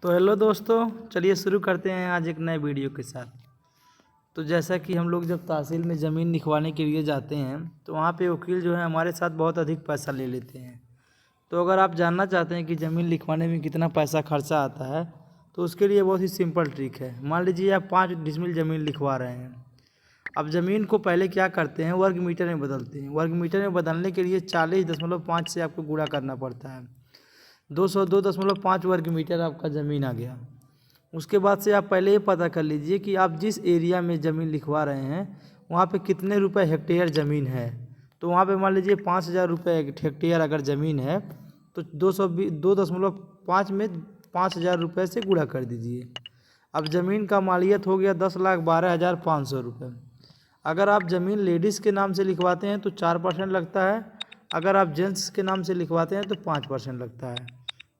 तो हेलो दोस्तों, चलिए शुरू करते हैं आज एक नए वीडियो के साथ। तो जैसा कि हम लोग जब तहसील में ज़मीन लिखवाने के लिए जाते हैं तो वहाँ पे वकील जो है हमारे साथ बहुत अधिक पैसा ले लेते हैं। तो अगर आप जानना चाहते हैं कि ज़मीन लिखवाने में कितना पैसा खर्चा आता है तो उसके लिए बहुत ही सिंपल ट्रिक है। मान लीजिए आप 5 डिसमिल ज़मीन लिखवा रहे हैं। अब ज़मीन को पहले क्या करते हैं, वर्ग मीटर में बदलते हैं। वर्ग मीटर में बदलने के लिए 40.5 से आपको गुणा करना पड़ता है। 202.5 वर्ग मीटर आपका ज़मीन आ गया। उसके बाद से आप पहले ये पता कर लीजिए कि आप जिस एरिया में ज़मीन लिखवा रहे हैं वहाँ पे कितने रुपए हेक्टेयर ज़मीन है। तो वहाँ पे मान लीजिए 5,000 रुपये हेक्टेयर अगर ज़मीन है तो 2.5 में 5,000 रुपये से गुणा कर दीजिए। अब ज़मीन का मालियत हो गया 10,12,500 रुपये। अगर आप ज़मीन लेडीज़ के नाम से लिखवाते हैं तो 4% लगता है, अगर आप जेंट्स के नाम से लिखवाते हैं तो 5% लगता है।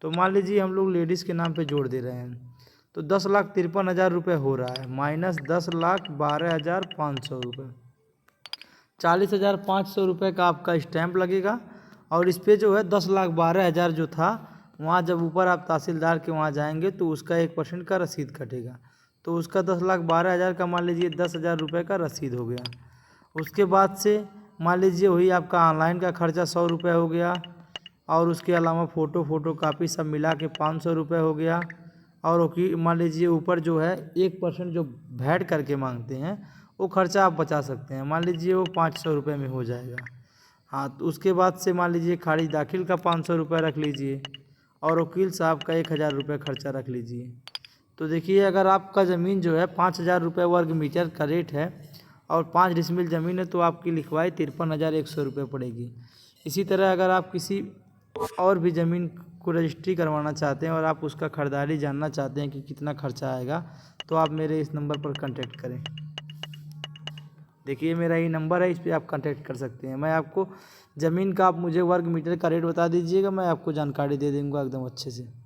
तो मान लीजिए हम लोग लेडीज़ के नाम पे जोड़ दे रहे हैं तो 10,53,000 रुपये हो रहा है, माइनस 10,12,500 रुपये। 40,500 रुपये का आपका स्टैंप लगेगा और इस पर जो है 10,12,000 जो था वहाँ जब ऊपर आप तहसीलदार के वहाँ जाएंगे तो उसका 1% का रसीद कटेगा। तो उसका 10,12,000 का मान लीजिए 10,000 रुपये का रसीद हो गया। उसके बाद से मान लीजिए वही आपका ऑनलाइन का खर्चा 100 रुपये हो गया और उसके अलावा फ़ोटो कापी सब मिला के 500 रुपये हो गया। और मान लीजिए ऊपर जो है 1% जो भैट करके मांगते हैं वो खर्चा आप बचा सकते हैं, मान लीजिए वो 500 रुपये में हो जाएगा। हाँ, तो उसके बाद से मान लीजिए खारिज दाखिल का 500 रुपये रख लीजिए और वकील साहब का 1,000 रुपये खर्चा रख लीजिए। तो देखिए अगर आपका ज़मीन जो है 5,000 रुपये वर्ग मीटर का रेट है और 5 डिसमिल ज़मीन है तो आपकी लिखवाई 53,100 रुपये पड़ेगी। इसी तरह अगर आप किसी और भी ज़मीन को रजिस्ट्री करवाना चाहते हैं और आप उसका खरीदारी जानना चाहते हैं कि कितना खर्चा आएगा तो आप मेरे इस नंबर पर कांटेक्ट करें। देखिए मेरा ये नंबर है, इस पर आप कांटेक्ट कर सकते हैं। मैं आपको ज़मीन का आप मुझे वर्ग मीटर का रेट बता दीजिएगा, मैं आपको जानकारी दे दूँगा एकदम अच्छे से।